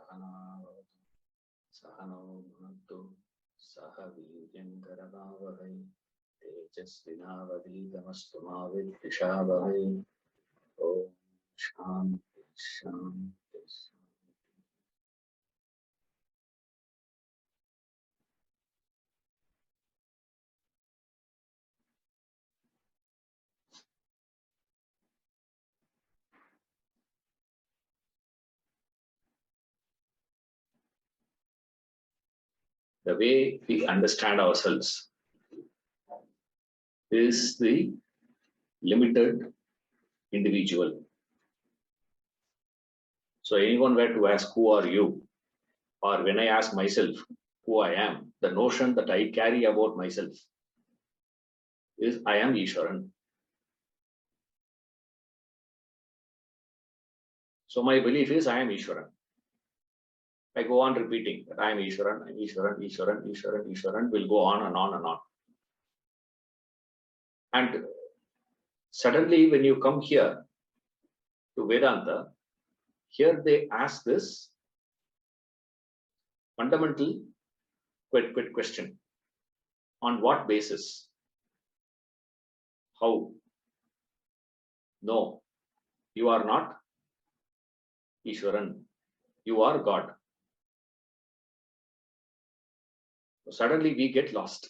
Sahanavavatu Sahano Bhunaktu Sahaviryan Karavavahai Tejasvinavadhitamastu ma vidvishavahai. Om Shanti Shanti. The way we understand ourselves is the limited individual. So anyone were to ask, who are you? Or when I ask myself who I am, the notion that I carry about myself is I am Ishwaran. So my belief is I am Ishwaran. I go on repeating that I am Ishwaran, Ishwaran, Ishwaran, Ishwaran, Ishwaran, will go on and on and on. And suddenly when you come here to Vedanta, here they ask this fundamental question. On what basis? How? No, you are not Ishwaran. You are God. So suddenly we get lost.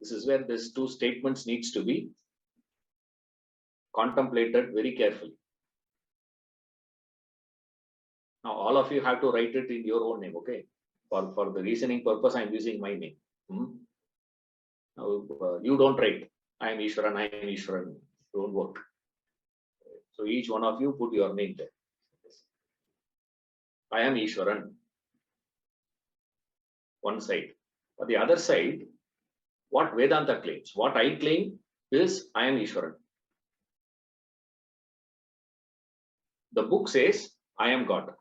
This is where these two statements needs to be contemplated very carefully. Now all of you have to write it in your own name, okay? For the reasoning purpose, I am using my name. Now you don't write, I am Ishwaran, I am Ishwaran. Don't work. So each one of you put your name there. I am Ishwaran. One side. On the other side, what Vedanta claims, what I claim is I am Ishwaran. The book says I am God.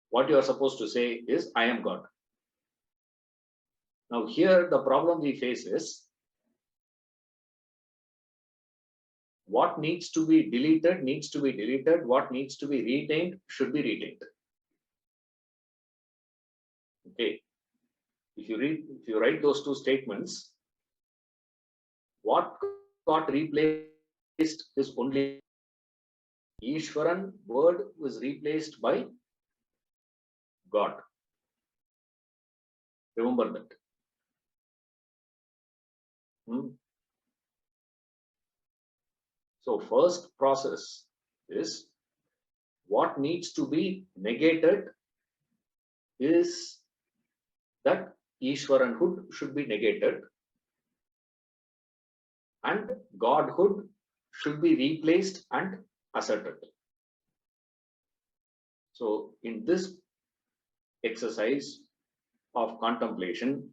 What you are supposed to say is I am God. Now here the problem we face is what needs to be deleted needs to be deleted, what needs to be retained should be retained. Okay. If you write those two statements, what got replaced is only Ishwaran word was replaced by God. Remember that. So first process is what needs to be negated is that Ishwaranhood should be negated and Godhood should be replaced and asserted. So in this exercise of contemplation,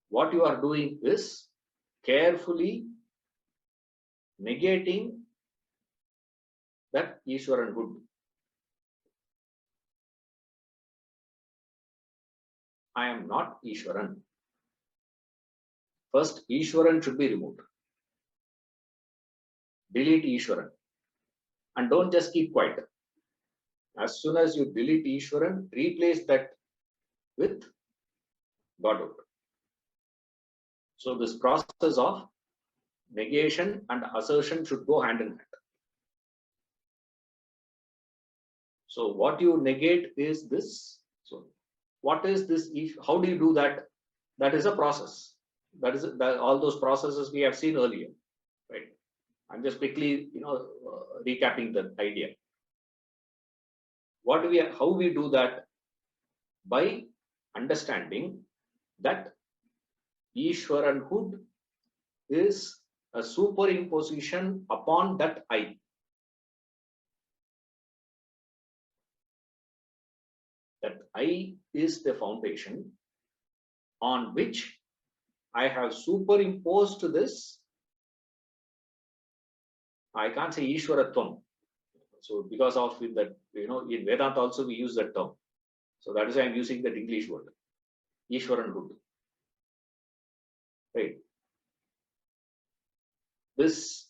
what you are doing is carefully negating that Ishwaranhood. I am not Ishwaran. First, Ishwaran should be removed. Delete Ishwaran. And don't just keep quiet. As soon as you delete Ishwaran, replace that with Godhood. So this process of negation and assertion should go hand in hand. So what you negate is this. So what is this? How do you do that? That is a process. That is all those processes we have seen earlier, right? I'm just quickly, recapping the idea. How we do that? By understanding that Ishwaranhood is a superimposition upon that I. That I is the foundation on which I have superimposed this. I can't say Ishwaratvam. So because of that, in Vedanta also we use that term. So that is why I'm using that English word, Ishwaranhood. Right. This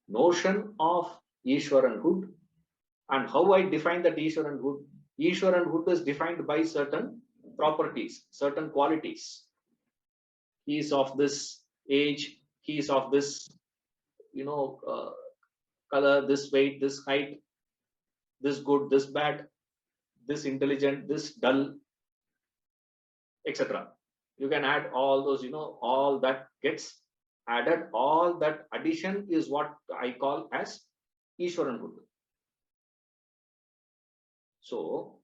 notion of Ishwaranhood And how I define that Ishwaranhood? Ishwaranhood is defined by certain properties, certain qualities. He is of this age, he is of this, color, this weight, this height, this good, this bad, this intelligent, this dull, etc. You can add all those, all that gets added, all that addition is what I call as Ishwaranhood. So,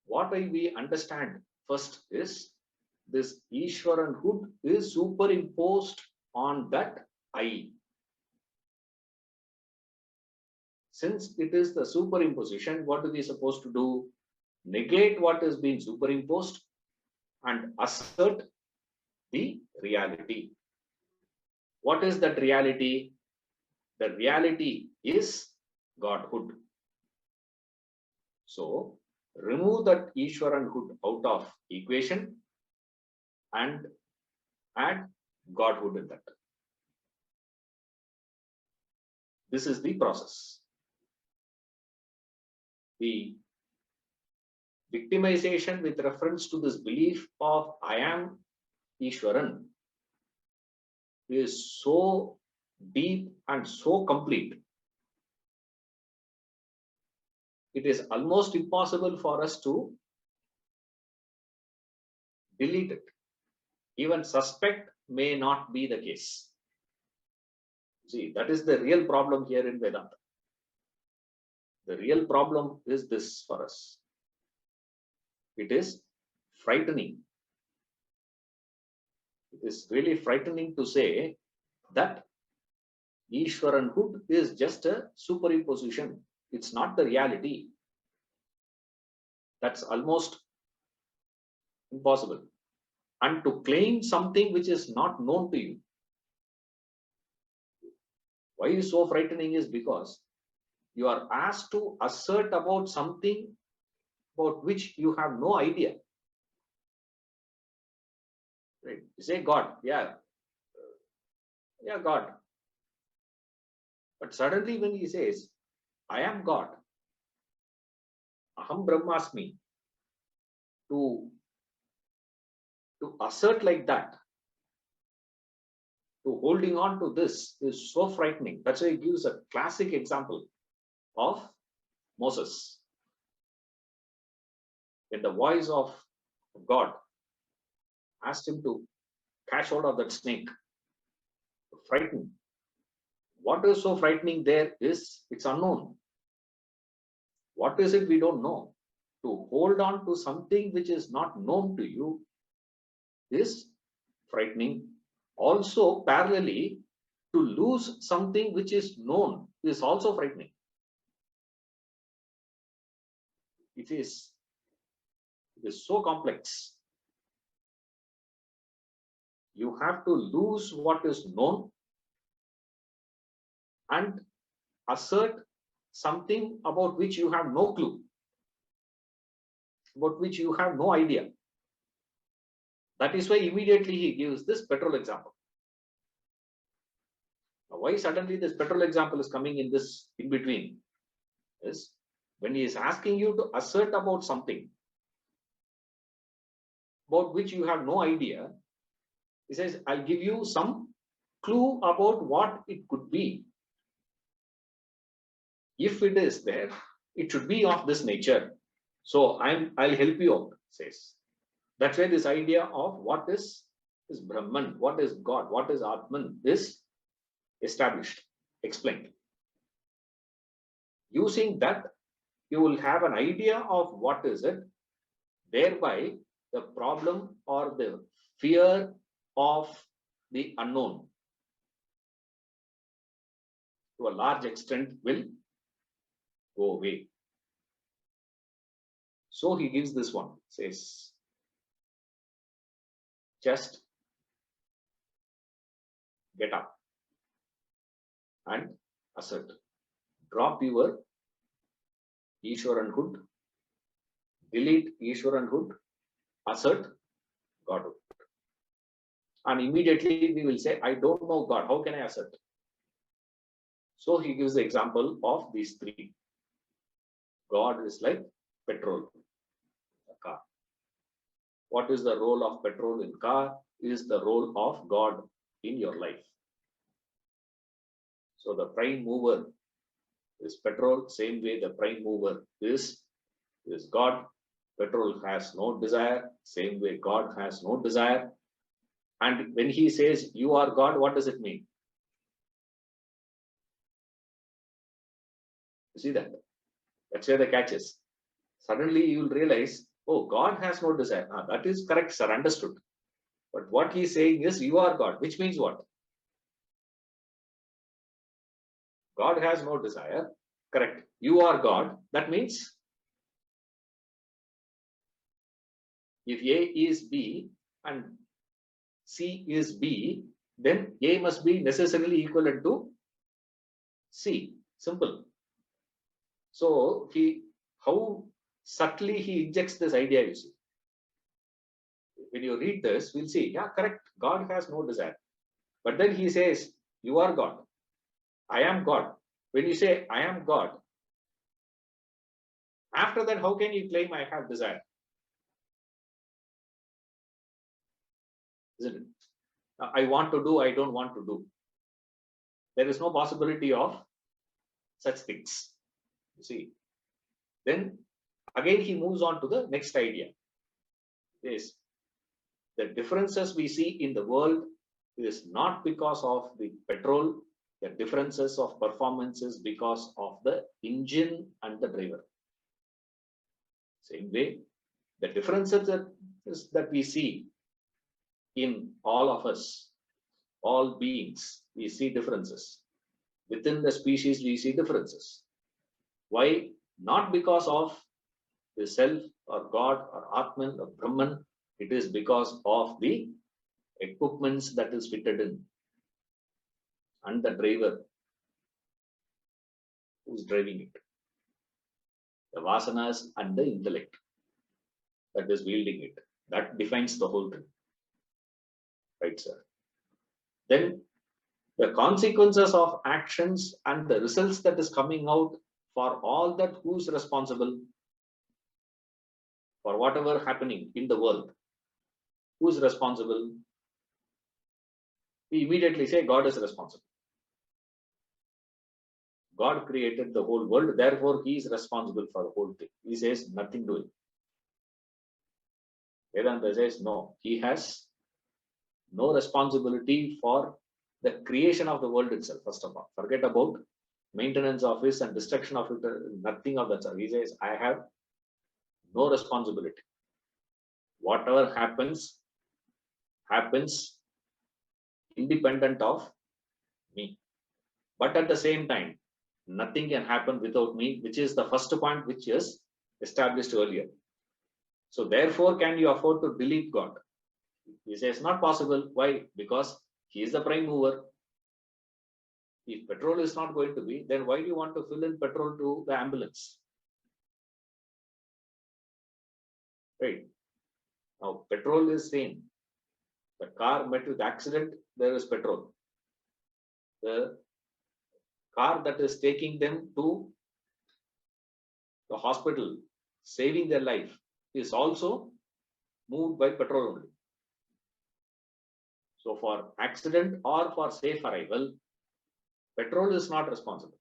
what we understand first is this Ishwaranhood is superimposed on that I. Since it is the superimposition, what are we supposed to do? Negate what is being superimposed and assert the reality. What is that reality? The reality is Godhood. So, remove that Ishwaranhood out of equation and add Godhood in that. This is the process. The victimization with reference to this belief of I am Ishwaran is so deep and so complete. It is almost impossible for us to delete it. Even suspect may not be the case. See, that is the real problem here in Vedanta. The real problem is this for us. It is frightening. It is really frightening to say that Ishwaranhood is just a superimposition. It's not the reality. That's almost impossible. And to claim something which is not known to you. Why is so frightening is because you are asked to assert about something about which you have no idea. Right? You say God, yeah, God. But suddenly when he says, I am God, Aham Brahmasmi, to assert like that, to holding on to this is so frightening. That's why he gives a classic example of Moses. When the voice of God asked him to catch hold of that snake, frightened. What is so frightening there is it's unknown. What is it we don't know? To hold on to something which is not known to you is frightening. Also, parallelly, to lose something which is known is also frightening. It is so complex. You have to lose what is known and assert something about which you have no clue, about which you have no idea. That is why immediately he gives this Petrol example. Now, why suddenly this Petrol example is coming in this in between is when he is asking you to assert about something about which you have no idea. He says, I'll give you some clue about what it could be. If it is there, it should be of this nature. So I'll help you out, says. That's why this idea of what is Brahman, what is God, what is Atman is established, explained. Using that, you will have an idea of what is it, thereby the problem or the fear of the unknown to a large extent will go away. So he gives this one, says, just get up and assert. Drop your Ishwaranhood, delete Ishwaranhood, assert Godhood. And immediately we will say, I don't know God, how can I assert? So he gives the example of these three. God is like petrol, a car. What is the role of petrol in car? Is the role of God in your life. So the prime mover is petrol, same way the prime mover is God. Petrol has no desire, same way God has no desire. And when he says you are God, what does it mean? You see that? That's where the catch is. Suddenly you will realize, oh, God has no desire. Ah, that is correct, sir, understood. But what he's saying is you are God, which means what? God has no desire. Correct. You are God. That means if A is B and C is B, then A must be necessarily equivalent to C. Simple. So how subtly he injects this idea, you see. When you read this, we'll see, yeah, correct. God has no desire. But then he says, you are God. I am God. When you say, I am God, after that, how can you claim I have desire? Isn't it? I want to do, I don't want to do. There is no possibility of such things. You see. Then again he moves on to the next idea. Yes, the differences we see in the world is not because of the petrol. The differences of performances because of the engine and the driver. Same way, the differences that we see in all of us, all beings, we see differences. Within the species, we see differences. Why? Not because of the self or God or Atman or Brahman. It is because of the equipments that is fitted in and the driver who's driving it. The vasanas and the intellect that is wielding it. That defines the whole thing. Right, sir? Then the consequences of actions and the results that is coming out for all that, who's responsible for whatever happening in the world? Who's responsible? We immediately say God is responsible. God created the whole world, therefore he is responsible for the whole thing. He says nothing doing. Vedanta says no, he has no responsibility for the creation of the world itself. First of all, forget about maintenance of it and destruction of it, nothing of that sort. He says, I have no responsibility. Whatever happens independent of me. But at the same time, nothing can happen without me, which is the first point which is established earlier. So therefore, can you afford to delete God? He says not possible. Why? Because he is the prime mover. If petrol is not going to be, then why do you want to fill in petrol to the ambulance? Right. Now, petrol is same. The car met with accident, there is petrol. The car that is taking them to the hospital, saving their life, is also moved by petrol only. So for accident or for safe arrival, petrol is not responsible.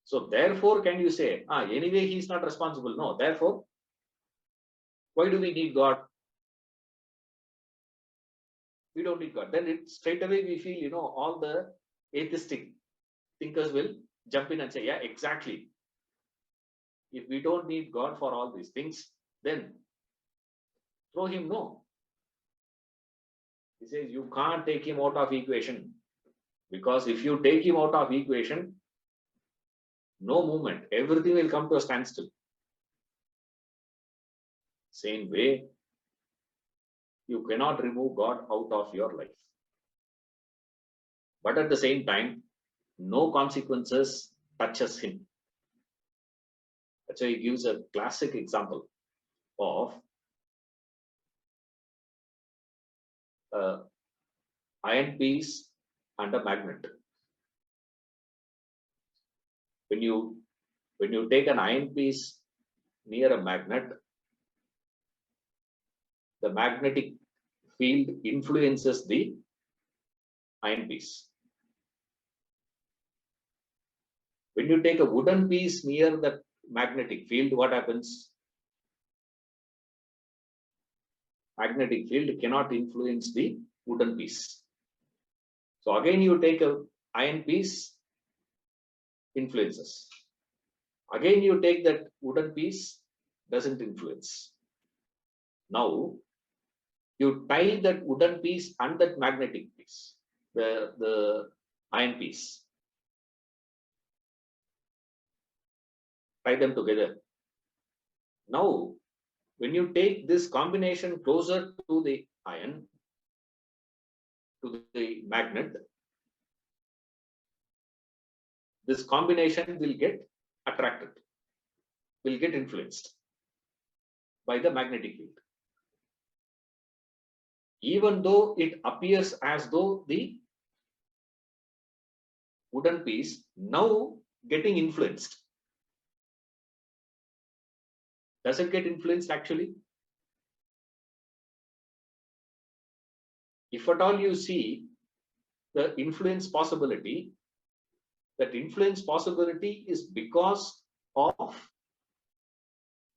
So therefore, can you say, anyway, he is not responsible? No. Therefore, why do we need God? We don't need God. Then straight away we feel, all the atheistic thinkers will jump in and say, yeah, exactly. If we don't need God for all these things, then throw him no. He says you can't take him out of equation, because if you take him out of equation, no movement, everything will come to a standstill. Same way, you cannot remove God out of your life. But at the same time, no consequences touches him. That's why he gives a classic example of iron piece and a magnet. When When you take an iron piece near a magnet, the magnetic field influences the iron piece. When you take a wooden piece near the magnetic field, what happens? Magnetic field cannot influence the wooden piece. So again, you take a iron piece, influences. Again, you take that wooden piece, doesn't influence. Now, you tie that wooden piece and that magnetic piece, the iron piece. Tie them together. Now, when you take this combination closer to the iron, to the magnet, this combination will get attracted, will get influenced by the magnetic field. Even though it appears as though the wooden piece now getting influenced. Does it get influenced actually? If at all you see the influence possibility, that influence possibility is because of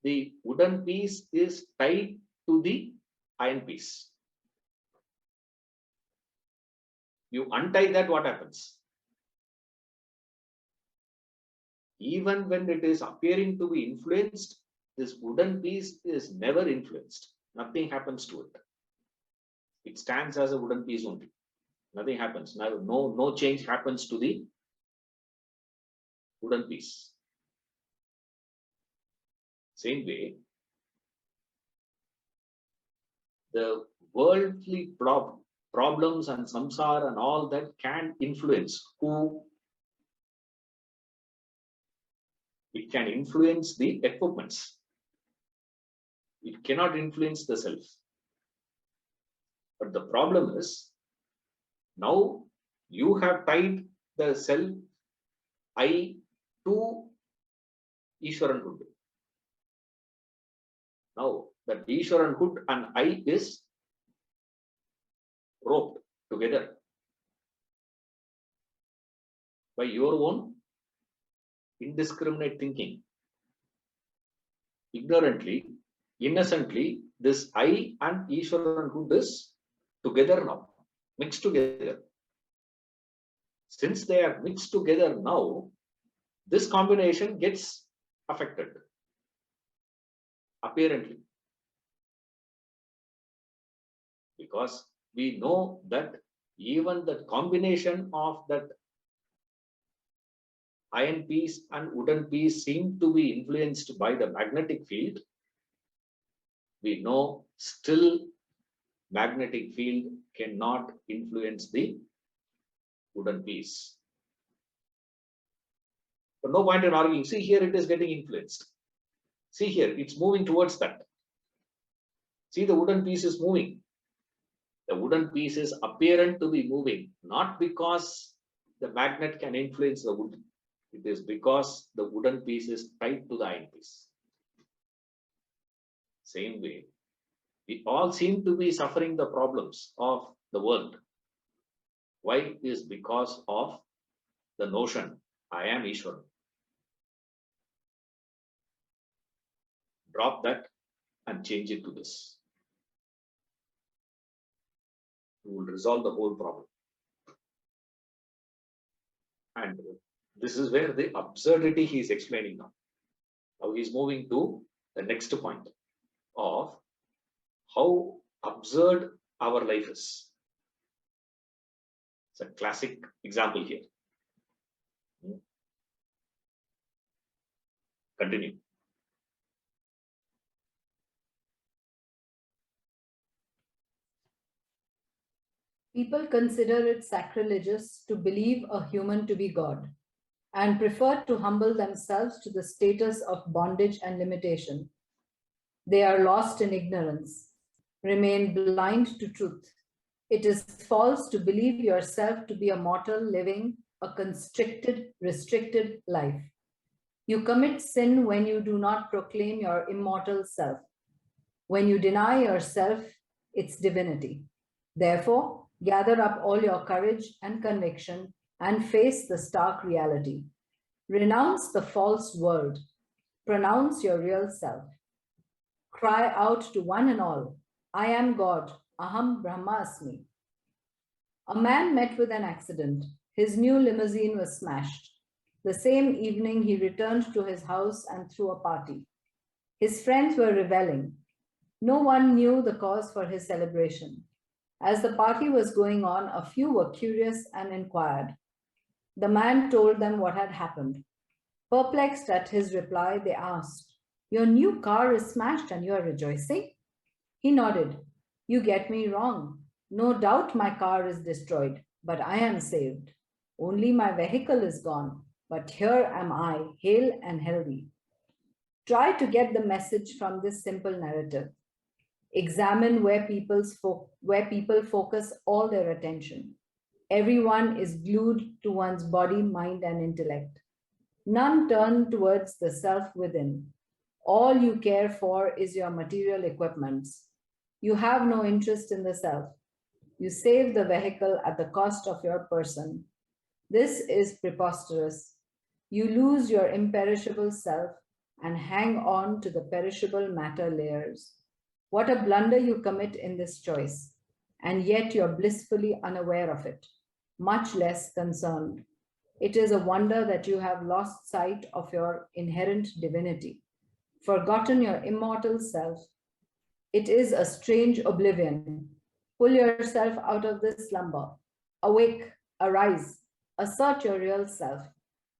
the wooden piece is tied to the iron piece. You untie that, what happens? Even when it is appearing to be influenced, this wooden piece is never influenced. Nothing happens to it. It stands as a wooden piece only. Nothing happens. Now, no change happens to the wooden piece. Same way, the worldly problems and samsara and all that can influence who. It can influence the equipments. It cannot influence the self. But the problem is, now you have tied the self, I, to Ishwaranhood. Now that Ishwaranhood and I is roped together by your own indiscriminate thinking. Ignorantly, innocently, this I and Ishwaranhood is together now, mixed together. Since they are mixed together now, this combination gets affected, apparently. Because we know that even the combination of that iron piece and wooden piece seem to be influenced by the magnetic field. We know still magnetic field cannot influence the wooden piece. But no point in arguing. See here, it is getting influenced. See here, it's moving towards that. See, the wooden piece is moving. The wooden piece is apparent to be moving, not because the magnet can influence the wood. It is because the wooden piece is tied to the iron piece. Same way, we all seem to be suffering the problems of the world. Why? Is because of the notion, I am Ishwar. Drop that and change it to this. You will resolve the whole problem. And this is where the absurdity he is explaining now. Now he is moving to the next point of how absurd our life is. It's a classic example here. Continue. People consider it sacrilegious to believe a human to be God and prefer to humble themselves to the status of bondage and limitation. They are lost in ignorance, remain blind to truth. It is false to believe yourself to be a mortal living a constricted, restricted life. You commit sin when you do not proclaim your immortal self, when you deny yourself its divinity. Therefore, gather up all your courage and conviction and face the stark reality. Renounce the false world. Pronounce your real self. Cry out to one and all, I am God, Aham Brahmasmi. A man met with an accident. His new limousine was smashed. The same evening, he returned to his house and threw a party. His friends were reveling. No one knew the cause for his celebration. As the party was going on, a few were curious and inquired. The man told them what had happened. Perplexed at his reply, they asked, Your new car is smashed and you are rejoicing? He nodded. You get me wrong. No doubt my car is destroyed, but I am saved. Only my vehicle is gone, but here am I, hale and healthy. Try to get the message from this simple narrative. Examine where people focus all their attention. Everyone is glued to one's body, mind, and intellect. None turn towards the self within. All you care for is your material equipments. You have no interest in the self. You save the vehicle at the cost of your person. This is preposterous. You lose your imperishable self and hang on to the perishable matter layers. What a blunder you commit in this choice, and yet you're blissfully unaware of it, much less concerned. It is a wonder that you have lost sight of your inherent divinity, forgotten your immortal self. It is a strange oblivion. Pull yourself out of this slumber. Awake, arise, assert your real self.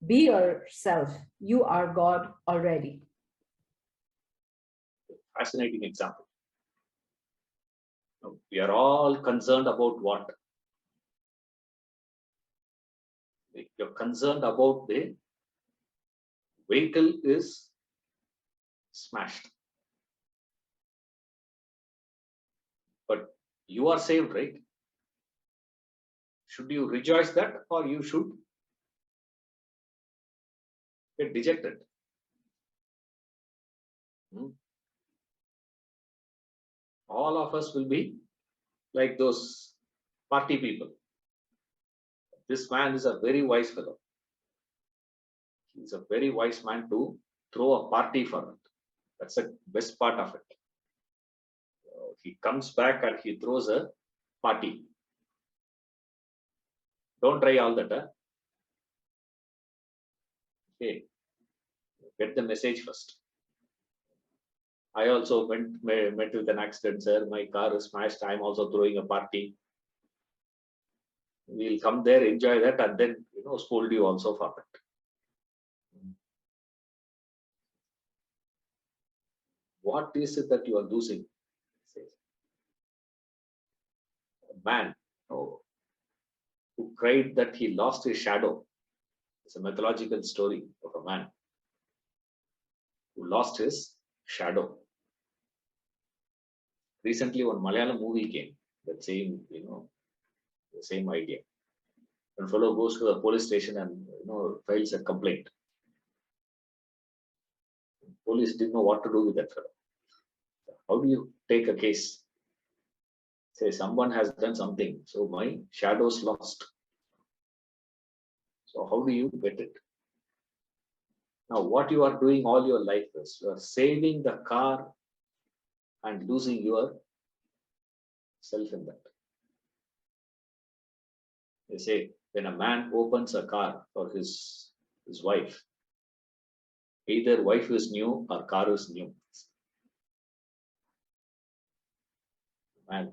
Be yourself. You are God already. Fascinating example. We are all concerned about what? You're concerned about the vehicle is smashed. But you are saved, right? Should you rejoice that, or you should get dejected? All of us will be like those party people. This man is a very wise fellow. He's a very wise man to throw a party for it. That's the best part of it. He comes back and he throws a party. Don't try all that. Okay. Get the message first. I also met with an accident, sir. My car is smashed. I'm also throwing a party. We'll come there, enjoy that, and then scold you also for it. What is it that you are losing? A man who cried that he lost his shadow. It's a mythological story of a man who lost his shadow. Recently, one Malayalam movie came. That same, the same idea. One fellow goes to the police station and files a complaint. Police didn't know what to do with that fellow. How do you take a case? Say someone has done something, so my shadow's lost. So how do you get it? Now, what you are doing all your life is you are saving the car and losing your self in that. They say when a man opens a car for his wife, either wife is new or car is new. Man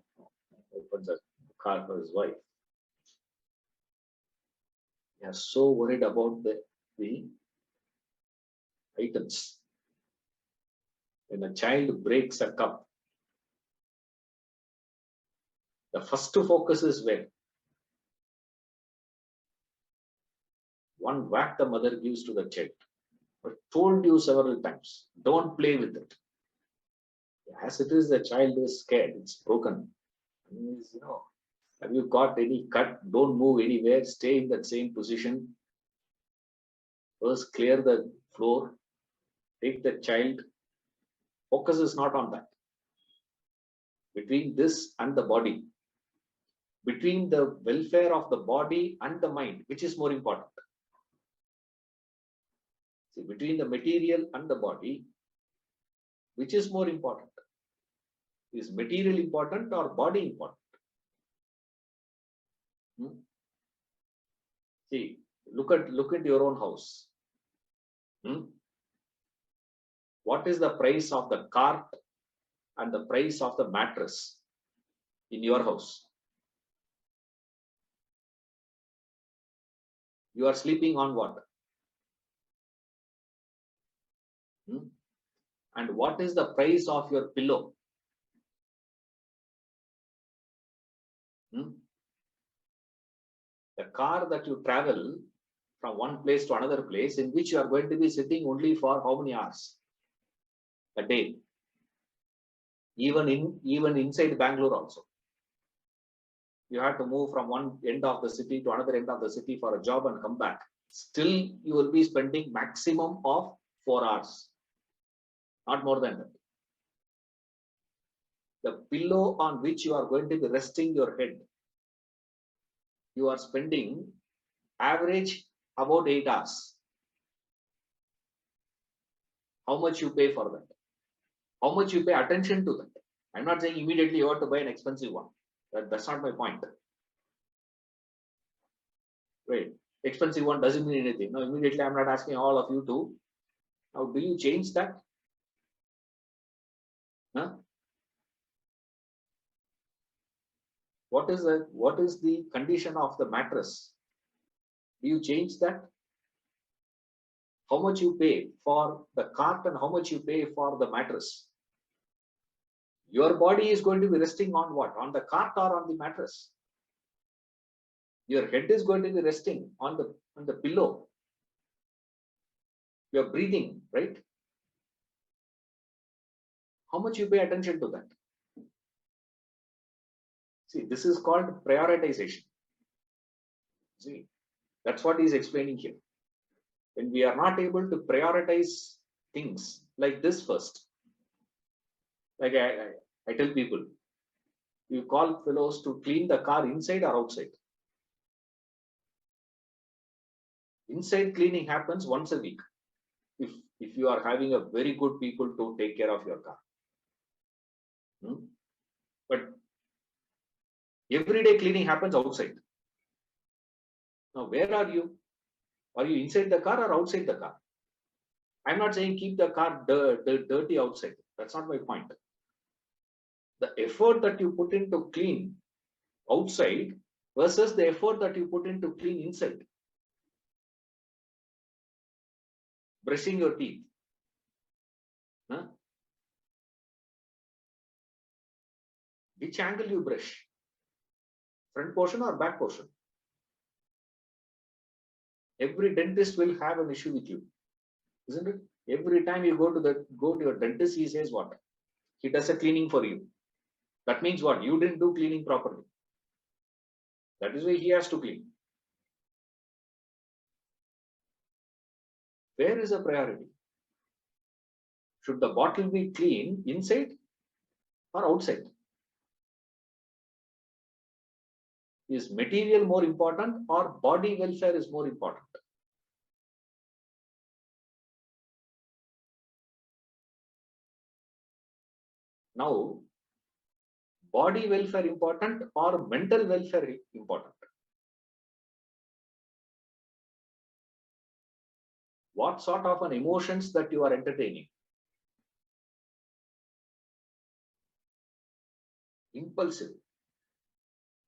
opens a car for his wife. They are so worried about the items. When a child breaks a cup, the first focus is where? One whack the mother gives to the child. I told you several times, don't play with it. As it is, the child is scared, it's broken. Have you got any cut? Don't move anywhere, stay in that same position. First, clear the floor, take the child. Focus is not on that. Between this and the body, between the welfare of the body and the mind, which is more important? See, between the material and the body, which is more important? Is material important or body important? See, look at your own house. What is the price of the cart and the price of the mattress in your house? You are sleeping on what? And what is the price of your pillow? The car that you travel from one place to another place, in which you are going to be sitting only for how many hours a day? Even inside Bangalore also, you have to move from one end of the city to another end of the city for a job and come back. Still, you will be spending maximum of 4 hours, not more than that. The pillow on which you are going to be resting your head, you are spending average about 8 hours. How much you pay for that? How much you pay attention to that? I'm not saying immediately you have to buy an expensive one. That's not my point. Right? Expensive one doesn't mean anything. No, immediately I'm not asking all of you to. Now, do you change that? Huh? What is that? What is the condition of the mattress? Do you change that? How much you pay for the cart and how much you pay for the mattress? Your body is going to be resting on what? On the cart or on the mattress? Your head is going to be resting on the pillow. You're breathing, right? How much you pay attention to that? See, this is called prioritization. See, that's what he's explaining here. When we are not able to prioritize things like this first, like I tell people, you call fellows to clean the car inside or outside. Inside cleaning happens once a week. If you are having a very good people to take care of your car. But everyday cleaning happens outside. Now, where are you? Are you inside the car or outside the car? I'm not saying keep the car dirty outside. That's not my point. The effort that you put into clean outside versus the effort that you put into clean inside. Brushing your teeth. Which angle you brush? Front portion or back portion? Every dentist will have an issue with you, isn't it? Every time you go to your dentist, he says what? He does a cleaning for you. That means what? You didn't do cleaning properly. That is why he has to clean. Where is the priority? Should the bottle be clean inside or outside? Is material more important or body welfare is more important? Now, body welfare important or mental welfare important? What sort of an emotions that you are entertaining? Impulsive.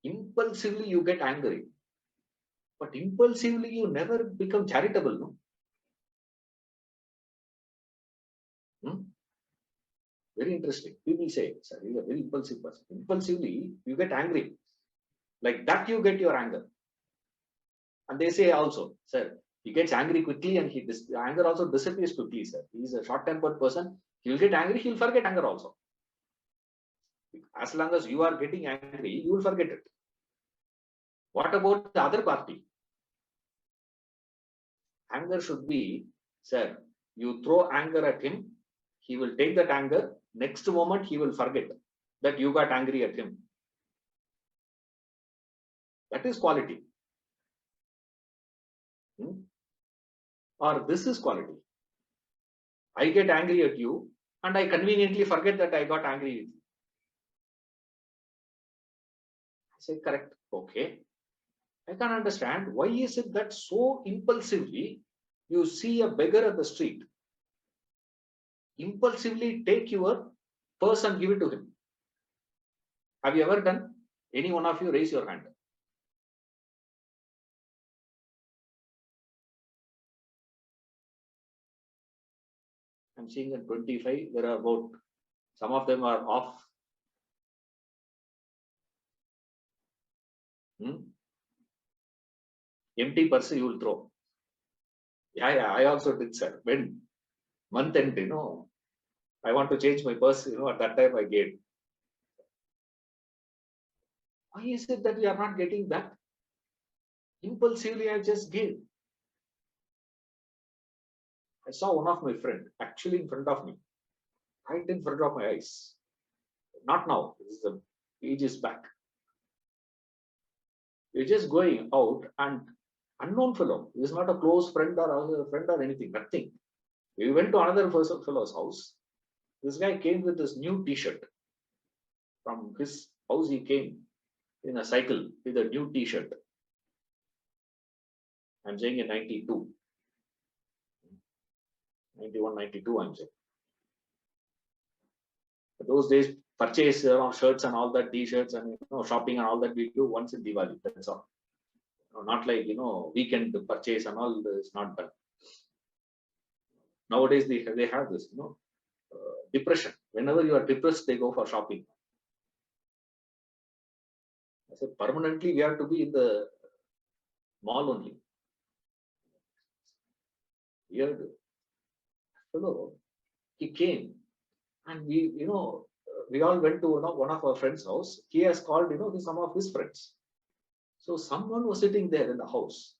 Impulsively you get angry, but impulsively you never become charitable, no? Very interesting. People say, sir, he's a very impulsive person. Impulsively you get angry. Like that you get your anger. And they say also, sir, he gets angry quickly and anger also disappears quickly, sir. He's a short-tempered person. He'll get angry, he'll forget anger also. As long as you are getting angry, you will forget it. What about the other party? Anger should be, sir, you throw anger at him, he will take that anger, next moment he will forget that you got angry at him. That is quality. Or this is quality. I get angry at you and I conveniently forget that I got angry with you. I say, correct. Okay. I can understand. Why is it that so impulsively you see a beggar at the street, impulsively take your purse and give it to him? Have you ever done? Any one of you raise your hand. I'm seeing at 25, there are about, some of them are off. Empty purse you will throw. Yeah, I also did, sir. When month end, I want to change my purse, at that time I gave. Why is it that we are not getting that? Impulsively, I just gave. I saw one of my friend actually in front of me, right in front of my eyes. Not now, this is ages back. We're just going out and unknown fellow, he is not a close friend or other friend or anything, nothing. We went to another fellow's house. This guy came with this new t-shirt. From his house, he came in a cycle with a new t-shirt. I'm saying in 92. 91, 92, I'm saying. But those days, purchase shirts and all that, t-shirts and shopping and all that we do once in Diwali. That's all. Not like weekend purchase and all is not done. Nowadays they have this, depression. Whenever you are depressed, they go for shopping. I said permanently we have to be in the mall only. Weird fellow. He came and we all went to one of our friends' house. He has called some of his friends. So someone was sitting there in the house.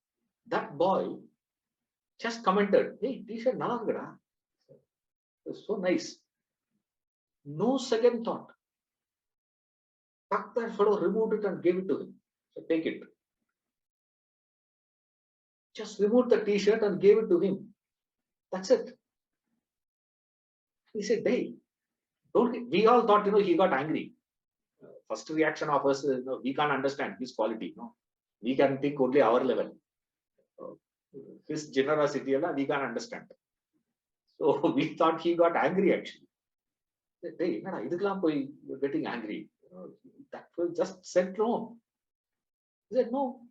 That boy just commented, "Hey, t-shirt nalagada." It's so nice. No second thought. Tuck that fellow, removed it and gave it to him. So take it. Just removed the t-shirt and gave it to him. That's it. He said, "Hey, don't." We all thought, he got angry. First reaction of us, we can't understand his quality. We can think only our level. His generosity, we can't understand. So we thought he got angry actually. He said, "Hey, you're getting angry." That will just said no. He said, "No,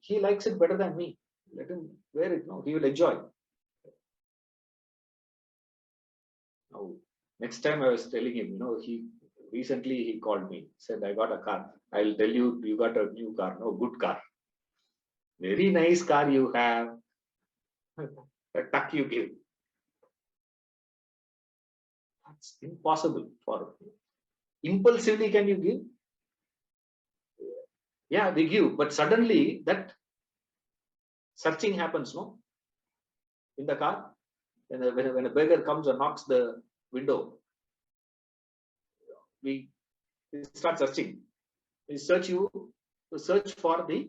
he likes it better than me. Let him wear it. No, he will enjoy." Now, next time I was telling him, he recently he called me, said, "I got a car. I'll tell you, you got a new car, no good car. Very nice car you have." A tuck you give. That's impossible for impulsively. Can you give? Yeah, we give, but suddenly that searching happens, no? In the car, when a beggar comes and knocks the window, we start searching. We search for the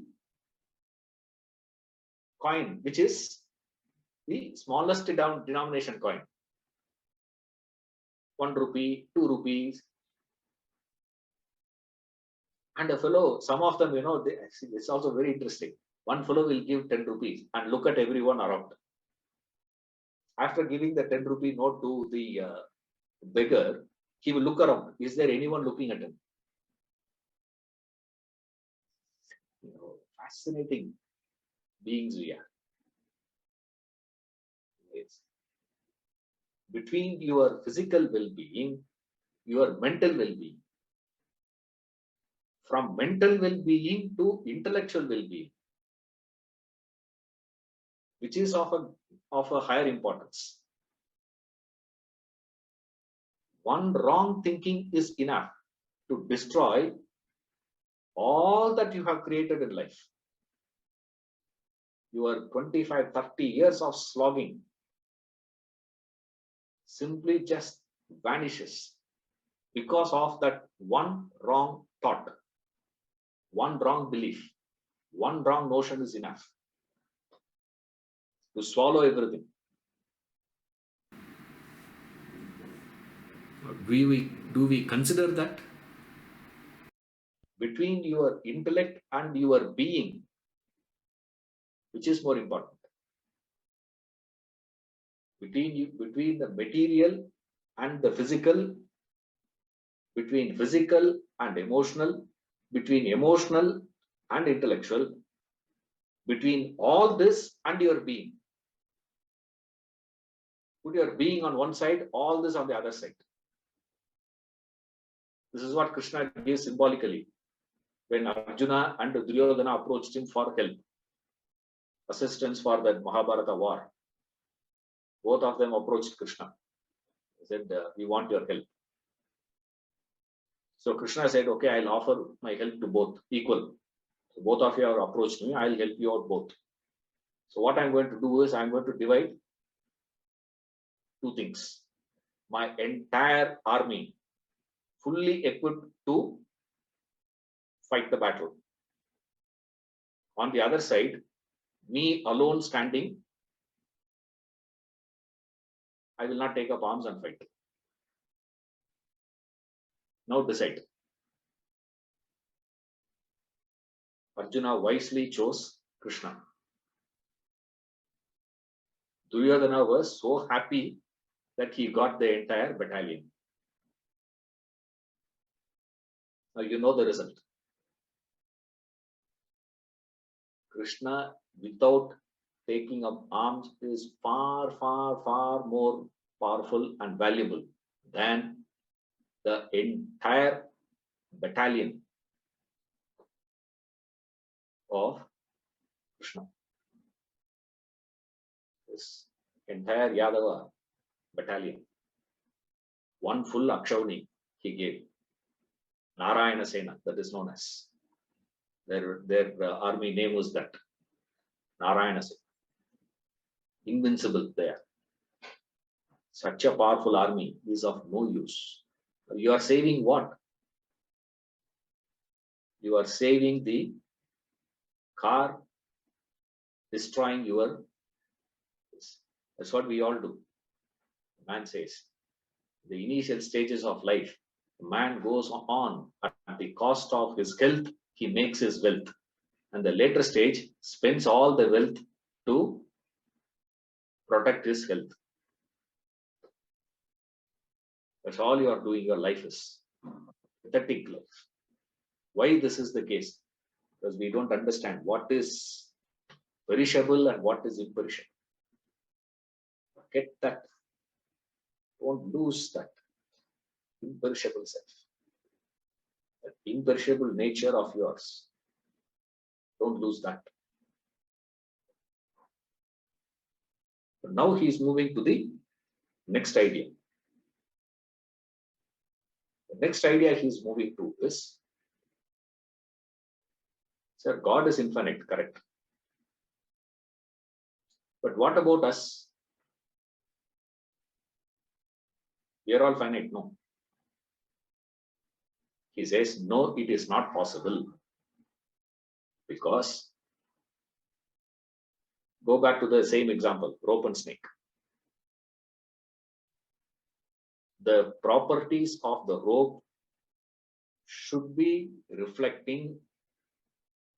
coin, which is the smallest denomination coin. 1 rupee, 2 rupees. And a fellow, some of them, it's also very interesting. One fellow will give 10 rupees and look at everyone around. After giving the 10 rupee note to the beggar, he will look around. Is there anyone looking at him? Fascinating beings we are. Yes. Between your physical well-being, your mental well-being, from mental well-being to intellectual well-being, which is of a higher importance. One wrong thinking is enough to destroy all that you have created in life. your 25, 30 years of slogging simply just vanishes because of that one wrong thought, one wrong belief, one wrong notion is enough to swallow everything. Do we consider that? Between your intellect and your being, which is more important? Between the material and the physical, between physical and emotional, between emotional and intellectual, between all this and your being. Put your being on one side, all this on the other side. This is what Krishna gives symbolically when Arjuna and Duryodhana approached him for help, assistance for the Mahabharata war. Both of them approached Krishna. They said, we want your help. So Krishna said, okay, I'll offer my help to both equal. So both of you have approached me, I'll help you out both. So what I'm going to do is I'm going to divide two things. My entire army fully equipped to fight the battle. On the other side, me alone standing, I will not take up arms and fight. Now decide. Arjuna wisely chose Krishna. Duryodhana was so happy that he got the entire battalion. Now you know the result. Krishna, without taking up arms, is far, far, far more powerful and valuable than the entire battalion of Krishna. This entire Yadava battalion, one full Akshavani he gave. Narayana Sena, that is known as. Their army name was that. Narayana Sena. Invincible there. Such a powerful army is of no use. You are saving what? You are saving the car, destroying your. That's what we all do. Man says, the initial stages of life, man goes on at the cost of his health, he makes his wealth. And the later stage spends all the wealth to protect his health. That's all you are doing, your life is. Pathetic life. Why this is the case? Because we don't understand what is perishable and what is imperishable. Get that. Don't lose that imperishable self. That imperishable nature of yours. Don't lose that. But now he is moving to the next idea. The next idea he is moving to is, sir, God is infinite, correct? But what about us? We are all finite, no. He says, no, it is not possible. Because, go back to the same example, rope and snake. The properties of the rope should be reflecting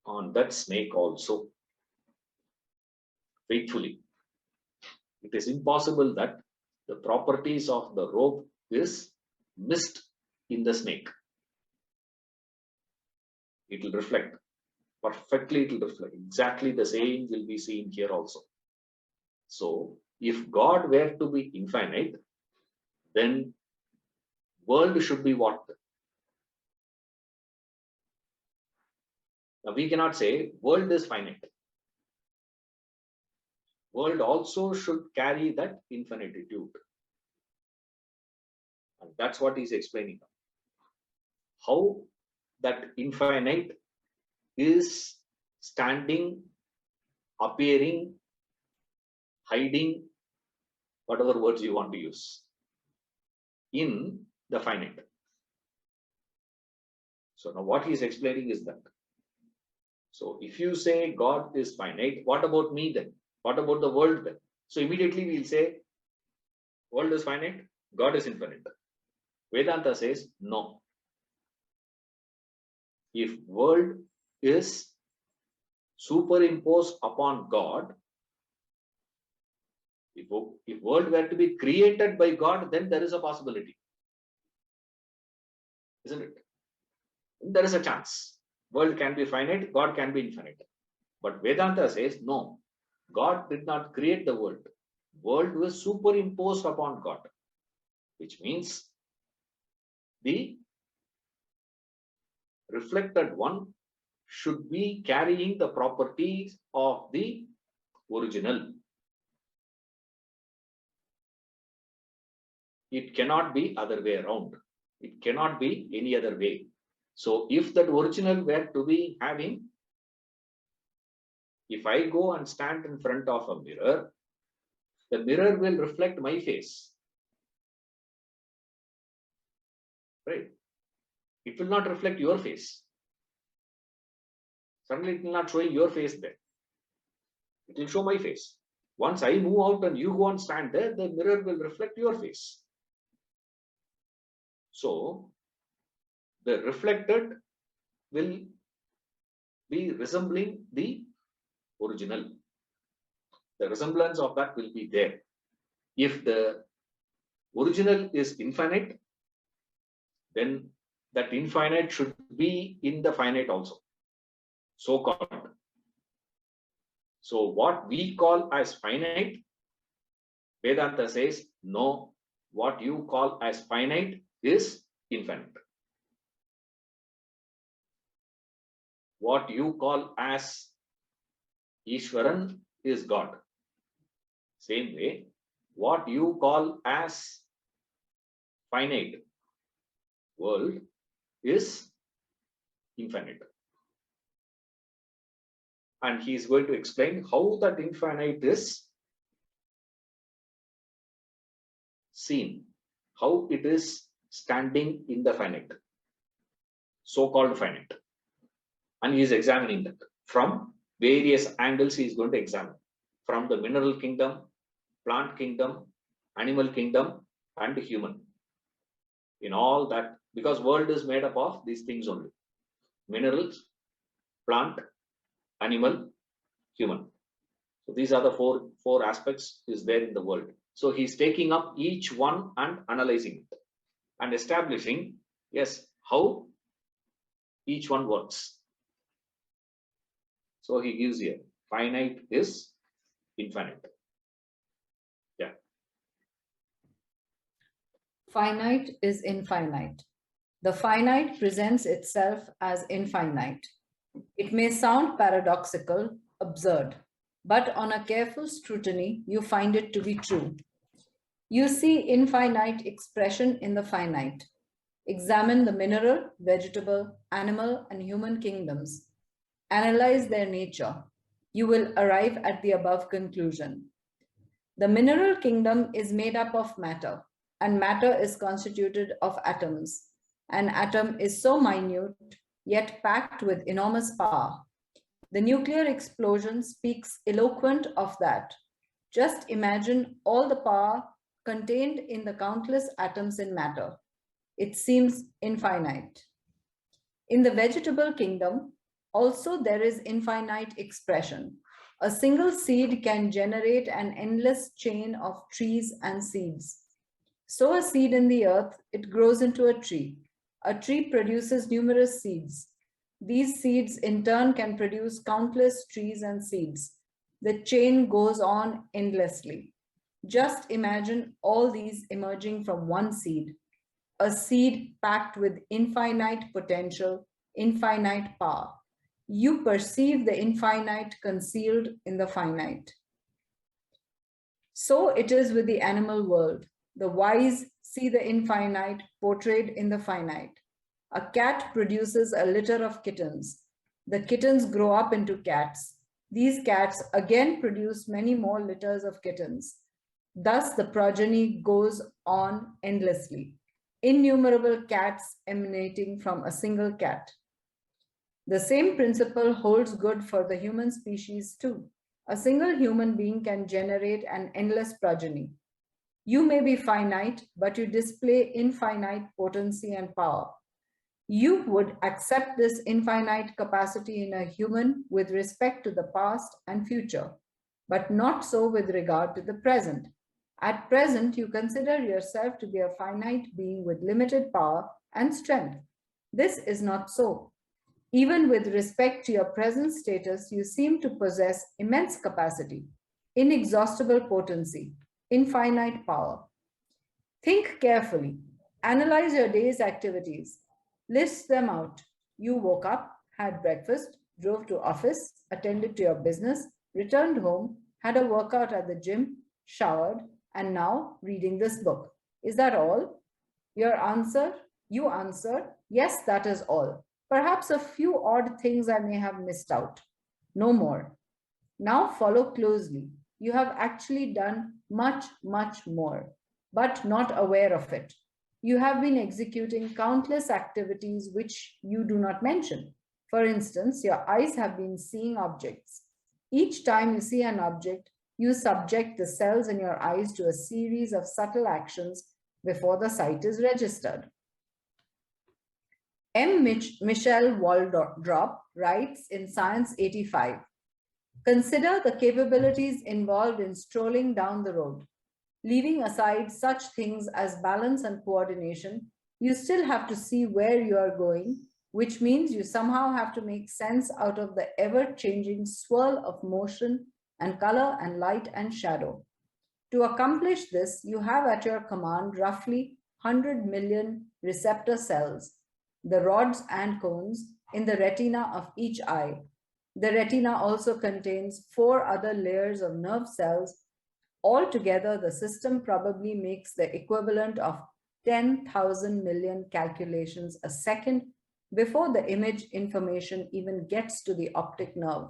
on that snake also. Faithfully. It is impossible that the properties of the rope is missed in the snake. It will reflect. Perfectly it will reflect. Exactly the same will be seen here also. So, if God were to be infinite, then world should be what? Now we cannot say world is finite. World also should carry that infinitude. And that's what he's explaining. How that infinite is standing appearing, hiding, whatever words you want to use, in the finite. So now what he is explaining is that. So if you say God is finite, what about me then? What about the world then? So immediately we'll say world is finite, God is infinite. Vedanta says no. If world is superimposed upon God, if world were to be created by God, then there is a possibility, isn't it? There is a chance. World can be finite, God can be infinite. But Vedanta says no. God did not create the world. World was superimposed upon God, which means the reflected one should be carrying the properties of the original. It cannot be other way around. It cannot be any other way. So if that original were to be having, if I go and stand in front of a mirror, the mirror will reflect my face. Right? It will not reflect your face. Suddenly it will not show your face there. It will show my face. Once I move out and you go and stand there, the mirror will reflect your face. So the reflected will be resembling the original. The resemblance of that will be there. If the original is infinite, then that infinite should be in the finite also, so called. So what we call as finite, Vedanta says no, what you call as finite is infinite. What you call as Ishwaran is God. Same way, what you call as finite world is infinite. And he is going to explain how that infinite is seen, how it is standing in the finite, so-called finite. And he is examining that from various angles. He is going to examine from the mineral kingdom, plant kingdom, animal kingdom, and human. In all that, because world is made up of these things only: minerals, plant, animal, human. So these are the four aspects is there in the world. So he's taking up each one and analyzing it and establishing, yes, how each one works. So he gives here finite is infinite. Yeah. Finite is infinite. The finite presents itself as infinite. It may sound paradoxical, absurd, but on a careful scrutiny, you find it to be true. You see infinite expression in the finite. Examine the mineral, vegetable, animal, and human kingdoms. Analyze their nature. You will arrive at the above conclusion. The mineral kingdom is made up of matter, and matter is constituted of atoms. An atom is so minute, yet packed with enormous power. The nuclear explosion speaks eloquent of that. Just imagine all the power contained in the countless atoms in matter. It seems infinite. In the vegetable kingdom, also there is infinite expression. A single seed can generate an endless chain of trees and seeds. Sow a seed in the earth, it grows into a tree. A tree produces numerous seeds. These seeds in turn can produce countless trees and seeds. The chain goes on endlessly. Just imagine all these emerging from one seed, a seed packed with infinite potential, infinite power. You perceive the infinite concealed in the finite. So it is with the animal world. The wise see the infinite portrayed in the finite. A cat produces a litter of kittens. The kittens grow up into cats. These cats again produce many more litters of kittens. Thus, the progeny goes on endlessly. Innumerable cats emanating from a single cat. The same principle holds good for the human species too. A single human being can generate an endless progeny. You may be finite, but you display infinite potency and power. You would accept this infinite capacity in a human with respect to the past and future, but not so with regard to the present. At present, you consider yourself to be a finite being with limited power and strength. This is not so. Even with respect to your present status, you seem to possess immense capacity, inexhaustible potency, infinite power. Think carefully. Analyze your day's activities. List them out. You woke up, had breakfast, drove to office, attended to your business, returned home, had a workout at the gym, showered, and now reading this book. Is that all? You answer, yes, that is all. Perhaps a few odd things I may have missed out. No more. Now follow closely. You have actually done much, much more, but not aware of it. You have been executing countless activities which you do not mention. For instance, your eyes have been seeing objects. Each time you see an object, you subject the cells in your eyes to a series of subtle actions before the sight is registered. Michel Waldrop writes in Science 85, consider the capabilities involved in strolling down the road. Leaving aside such things as balance and coordination, you still have to see where you are going, which means you somehow have to make sense out of the ever-changing swirl of motion and color and light and shadow. To accomplish this, you have at your command roughly 100 million receptor cells, the rods and cones, in the retina of each eye. The retina also contains 4 other layers of nerve cells. Altogether, the system probably makes the equivalent of 10,000 million calculations a second before the image information even gets to the optic nerve.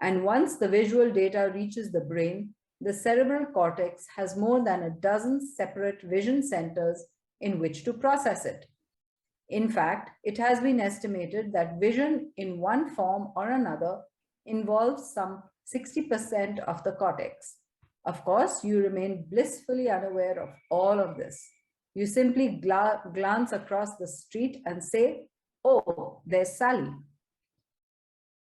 And once the visual data reaches the brain, the cerebral cortex has more than a dozen separate vision centers in which to process it. In fact, it has been estimated that vision in one form or another involves some 60% of the cortex. Of course, you remain blissfully unaware of all of this. You simply glance across the street and say, oh, there's Sally.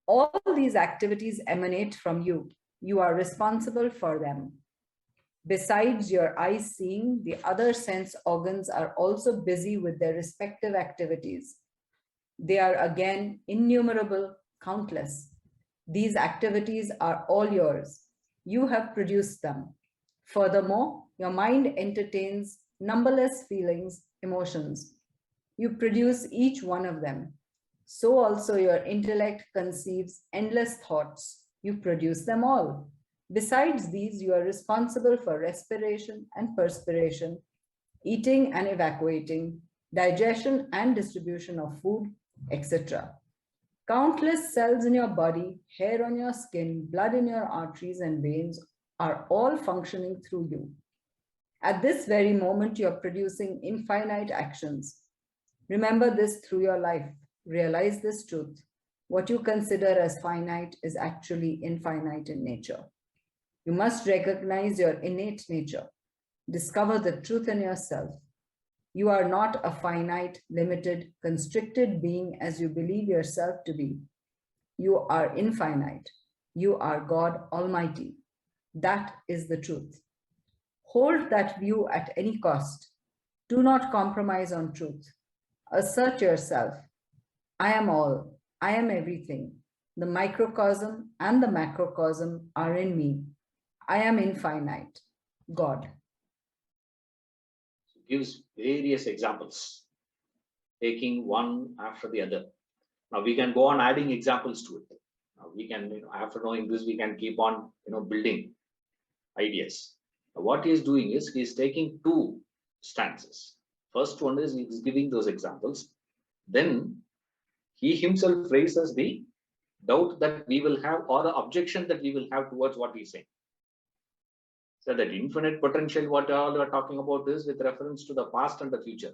All these activities emanate from you. You are responsible for them. Besides your eyes seeing, the other sense organs are also busy with their respective activities. They are again innumerable, countless. These activities are all yours. You have produced them. Furthermore, your mind entertains numberless feelings, emotions. You produce each one of them. So also your intellect conceives endless thoughts. You produce them all. Besides these, you are responsible for respiration and perspiration, eating and evacuating, digestion and distribution of food, etc. Countless cells in your body, hair on your skin, blood in your arteries and veins are all functioning through you. At this very moment, you're producing infinite actions. Remember this through your life. Realize this truth. What you consider as finite is actually infinite in nature. You must recognize your innate nature. Discover the truth in yourself. You are not a finite, limited, constricted being as you believe yourself to be. You are infinite. You are God Almighty. That is the truth. Hold that view at any cost. Do not compromise on truth. Assert yourself. I am all. I am everything. The microcosm and the macrocosm are in me. I am infinite. God. Gives various examples, taking one after the other. Now we can go on adding examples to it. Now we can, after knowing this, we can keep on, building ideas. Now what he is doing is he is taking 2 stanzas. First one is he is giving those examples. Then he himself raises the doubt that we will have or the objection that we will have towards what he's saying. So that infinite potential, what all you are talking about is with reference to the past and the future.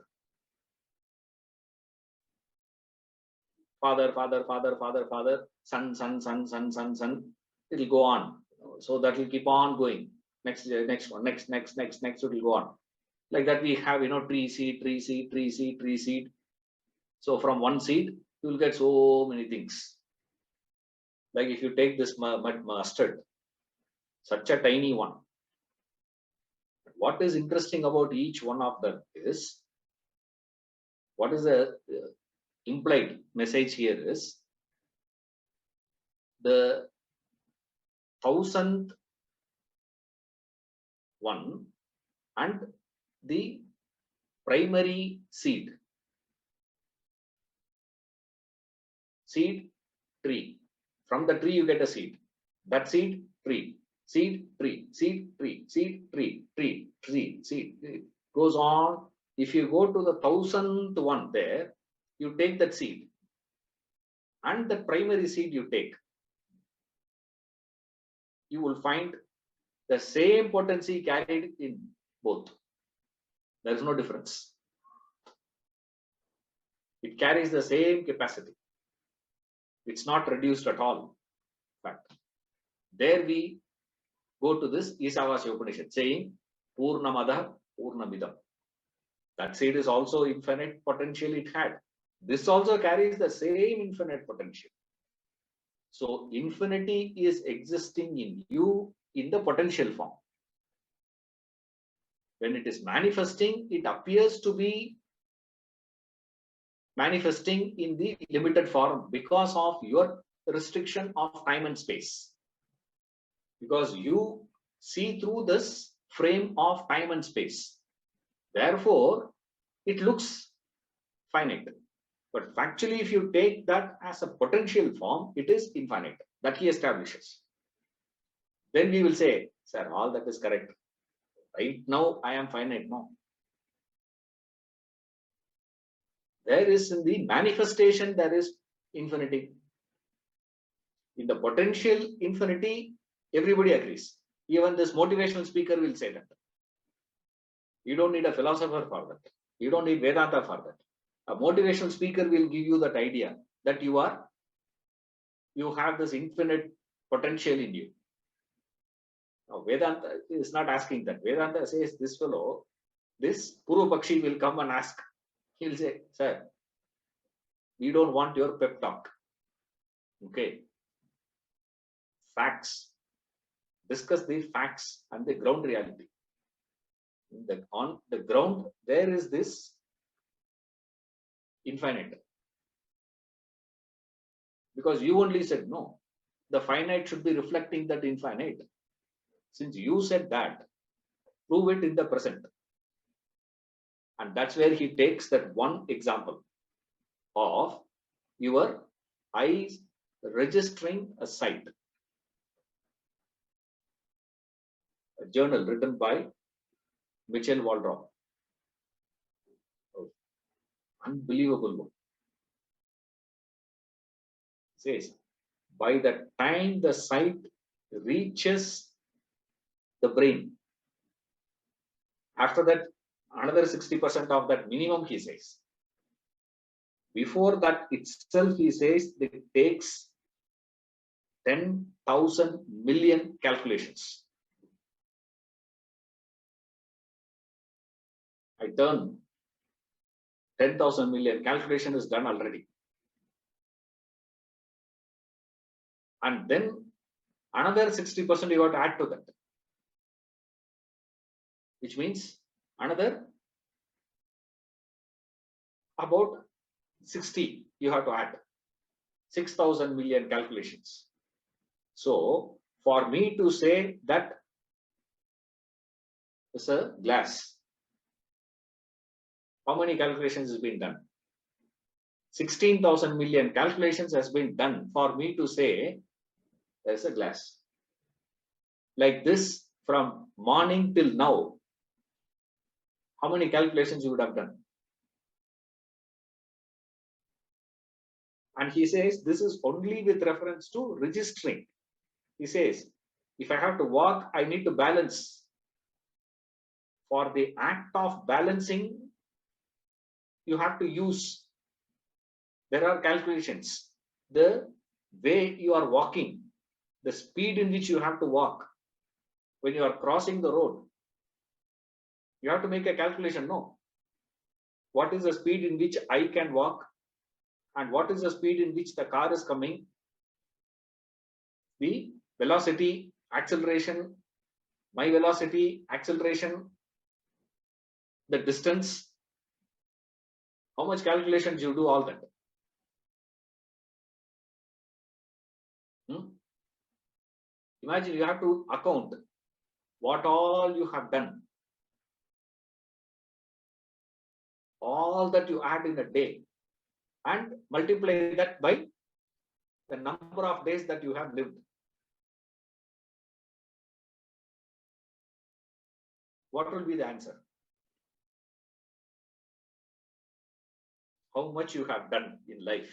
Father, father, father, father, father, son, son, son, son, son, son. It will go on. So that will keep on going. Next one, next, it will go on. Like that we have, tree seed, tree seed, tree seed, tree seed. So from one seed, you will get so many things. Like if you take this mustard, such a tiny one. What is interesting about each one of them is, what is the implied message here is, the 1000th one and the primary seed. Seed, tree. From the tree you get a seed. That seed, tree. Seed, tree. Seed, tree. Seed, tree. Tree, tree, seed. Tree. Goes on. If you go to the 1000th one there, you take that seed. And the primary seed you take. You will find the same potency carried in both. There is no difference. It carries the same capacity. It's not reduced at all. In fact, there we go to this Isavasya Upanishad saying Purnamada Purnamidam. That seed is also infinite potential it had. This also carries the same infinite potential. So infinity is existing in you in the potential form. When it is manifesting, it appears to be manifesting in the limited form because of your restriction of time and space. Because you see through this frame of time and space. Therefore, it looks finite. But factually, if you take that as a potential form, it is infinite. That he establishes. Then we will say, sir, all that is correct. Right now, I am finite. No. There is in the manifestation, there is infinity. In the potential infinity, everybody agrees. Even this motivational speaker will say that. You don't need a philosopher for that. You don't need Vedanta for that. A motivational speaker will give you that idea that you have this infinite potential in you. Now, Vedanta is not asking that. Vedanta says this fellow, this Puru Pakshi will come and ask. He'll say, sir, we don't want your pep talk. Okay. Facts. Discuss the facts and the ground reality. On the ground, there is this infinite. Because you only said no. The finite should be reflecting that infinite. Since you said that, prove it in the present. And that's where he takes that one example of your eyes registering a sight. A journal written by Mitchell Waldron. Oh, unbelievable book. It says, by the time the sight reaches the brain, after that, another 60% of that minimum, he says. Before that itself, he says, it takes 10,000 million calculations. I turn 10,000 million calculation is done already. And then another 60% you have to add to that. Which means another about 60 you have to add. 6,000 million calculations. So for me to say that is a glass, how many calculations has been done? 16,000 million calculations has been done for me to say there's a glass. Like this, from morning till now, how many calculations you would have done? And he says this is only with reference to registering. He says, if I have to walk, I need to balance. For the act of balancing, you have to use, there are calculations. The way you are walking, the speed in which you have to walk, when you are crossing the road, you have to make a calculation. No, what is the speed in which I can walk, and what is the speed in which the car is coming, the velocity, acceleration, my velocity, acceleration, the distance, how much calculations you do all that. Imagine you have to account what all you have done, all that you add in a day, and multiply that by the number of days that you have lived. What will be the answer? How much you have done in life.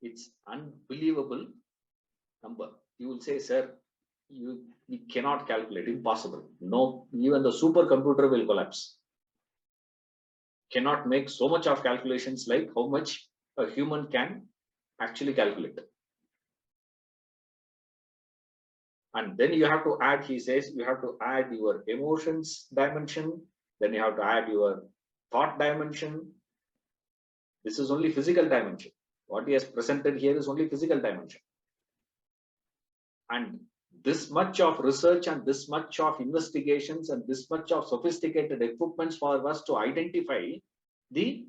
It's unbelievable number. You will say, sir, we cannot calculate, impossible. No, even the supercomputer will collapse. Cannot make so much of calculations like how much a human can actually calculate. And then you have to add, he says, you have to add your emotions dimension, then you have to add your thought dimension. This is only physical dimension. What he has presented here is only physical dimension. And this much of research and this much of investigations and this much of sophisticated equipments for us to identify the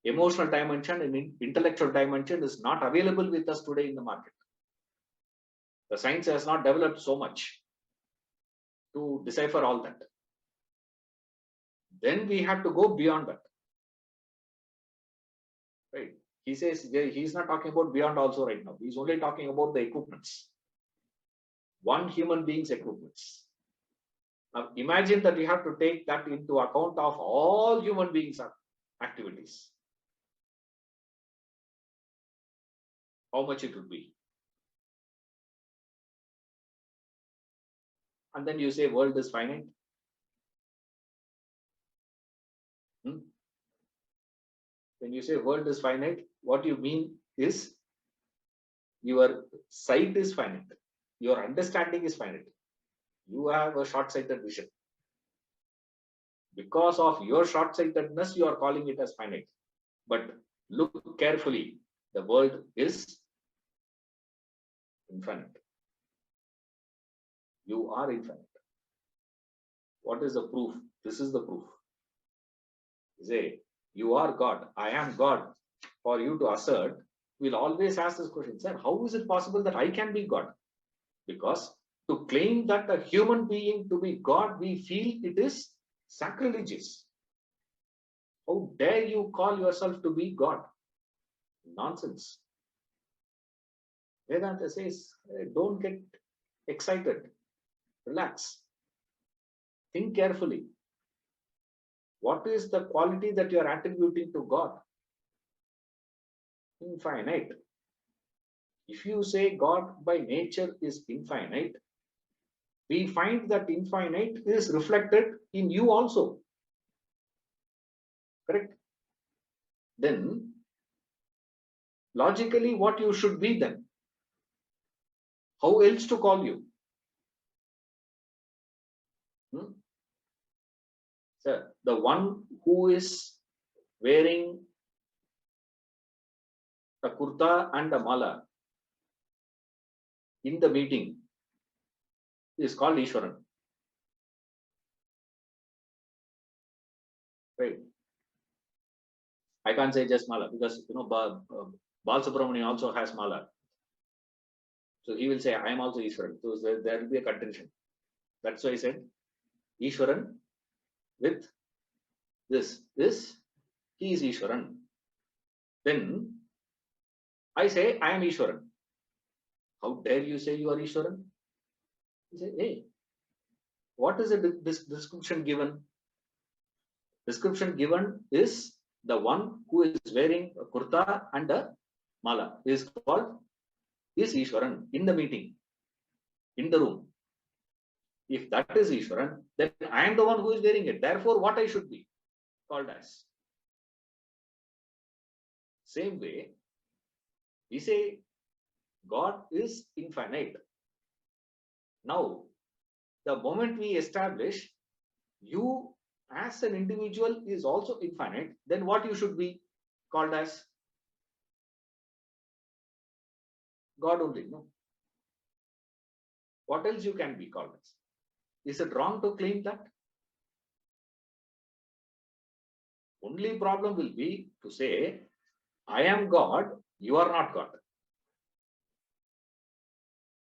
emotional dimension and intellectual dimension is not available with us today in the market. The science has not developed so much to decipher all that. Then we have to go beyond that. Right? He says he's not talking about beyond also right now. He's only talking about the equipments. One human being's equipments. Now imagine that you have to take that into account of all human beings' activities. How much it would be. And then you say world is finite. When you say world is finite, what you mean is your sight is finite. Your understanding is finite. You have a short-sighted vision. Because of your short-sightedness, you are calling it as finite. But look carefully. The world is infinite. You are infinite. What is the proof? This is the proof. Say, you are God. I am God. For you to assert, we'll always ask this question, sir, how is it possible that I can be God? Because to claim that a human being to be God, we feel it is sacrilegious. How dare you call yourself to be God? Nonsense. Vedanta says, don't get excited. Relax. Think carefully. What is the quality that you are attributing to God? Infinite. If you say God by nature is infinite, we find that infinite is reflected in you also. Correct? Then, logically, what you should be then? How else to call you? Sir, the one who is wearing a kurta and a mala in the meeting is called Ishwaran. Right? I can't say just mala because Bal Subramanian also has mala. So he will say, I am also Ishwaran. So there will be a contention. That's why I said Ishwaran with this. He is Ishwaran. Then I say, I am Ishwaran. How dare you say you are Ishwaran? You say, hey, what is this description given? Description given is The one who is wearing a kurta and a mala is Ishwaran in the meeting, in the room. If that is Ishwaran, then I am the one who is wearing it. Therefore, what I should be called as? Same way, we say God is infinite. Now, the moment we establish you as an individual is also infinite, then what you should be called as? God only, no? What else you can be called as? Is it wrong to claim that? Only problem will be to say, I am God, you are not God.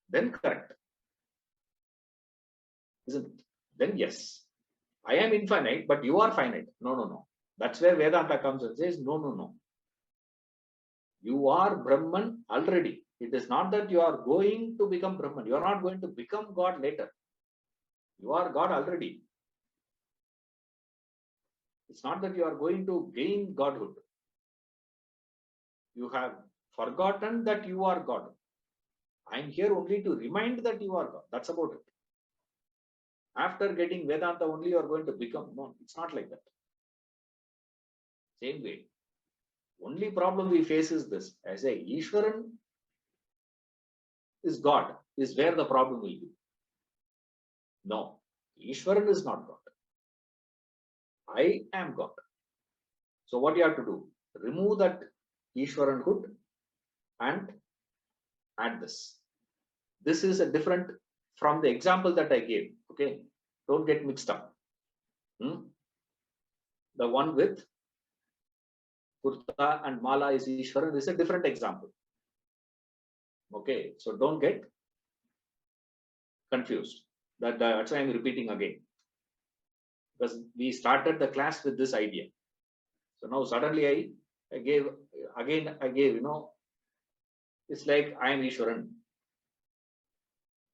Then correct. Isn't it? Then yes. I am infinite, but you are finite. No, no, no. That's where Vedanta comes and says, no, no, no. You are Brahman already. It is not that you are going to become Brahman. You are not going to become God later. You are God already. It's not that you are going to gain Godhood. You have forgotten that you are God. I am here only to remind that you are God. That's about it. After getting Vedanta only you are going to become. No, it's not like that. Same way. Only problem we face is this. As a Ishwaran is God, is where the problem will be. No, Ishwaran is not God. I am God. So what you have to do? Remove that Ishwaranhood and add this. This is a different from the example that I gave. Okay, don't get mixed up. The one with kurta and mala is Ishwaran is a different example. Okay, so don't get confused. That's why I'm repeating again. Because we started the class with this idea. So now suddenly I gave, it's like I am Ishwaran.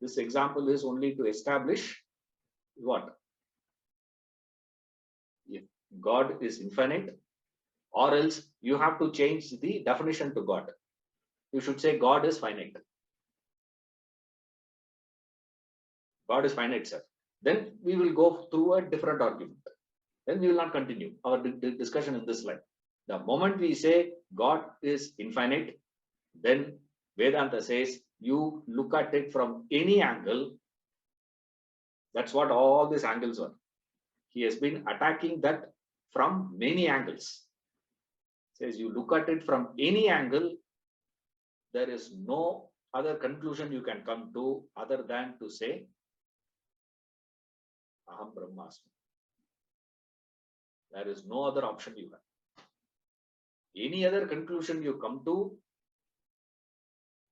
This example is only to establish what? If God is infinite, or else you have to change the definition to God. You should say God is finite. God is finite, sir. Then we will go through a different argument. Then we will not continue our discussion in this slide. The moment we say God is infinite, then Vedanta says you look at it from any angle. That's what all these angles are. He has been attacking that from many angles. Says you look at it from any angle, there is no other conclusion you can come to other than to say Aham Brahmasmi. There is no other option you have. Any other conclusion you come to,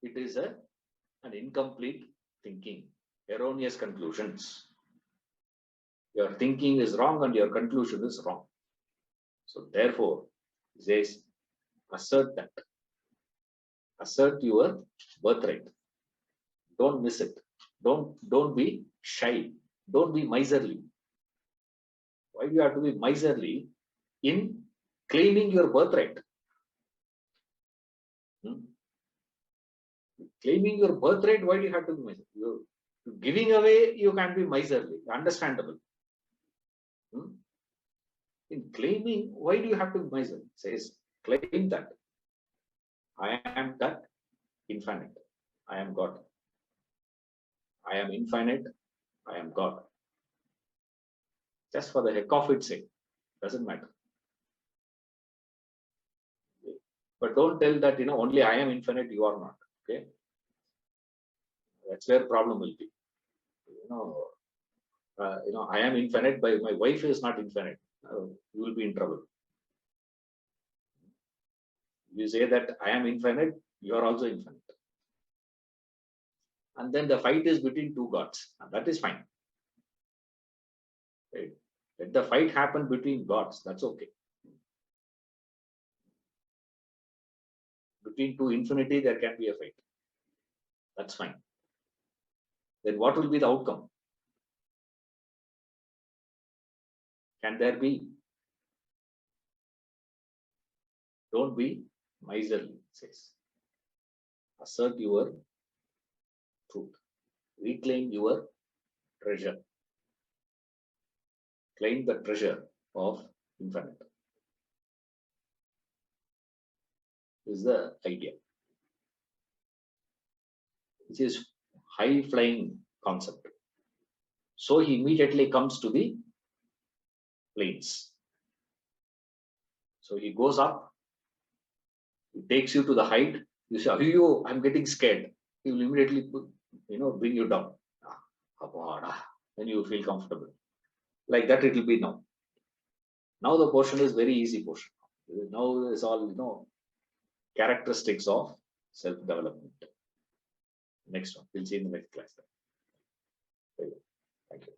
it is an incomplete thinking, erroneous conclusions. Your thinking is wrong and your conclusion is wrong. So therefore, he says, assert that. Assert your birthright. Don't miss it. Don't be shy. Don't be miserly. Why do you have to be miserly in claiming your birthright? Claiming your birthright, why do you have to be miserly? Giving away, you can be miserly. Understandable. In claiming, why do you have to be miserly? It says, claim that. I am that infinite. I am God. I am infinite. I am God. Just for the heck of its sake. Doesn't matter. But don't tell that, only I am infinite, you are not. Okay. That's where problem will be. I am infinite, but my wife is not infinite. You will be in trouble. You say that I am infinite, you are also infinite. And then the fight is between two gods. And that is fine. Right? Let the fight happen between gods. That's okay. Between two infinity, there can be a fight. That's fine. Then what will be the outcome? Can there be? Don't be miserly, it says. Assert your truth. Reclaim your treasure. Claim the treasure of infinite. Is the idea. Which is high flying concept. So he immediately comes to the planes. So he goes up, he takes you to the height. You say, "Oh, I'm getting scared." He will immediately bring you down. Then you feel comfortable. Like that it will be now. Now the portion is very easy portion. Now is all characteristics of self-development. Next one. We'll see in the next class. Thank you.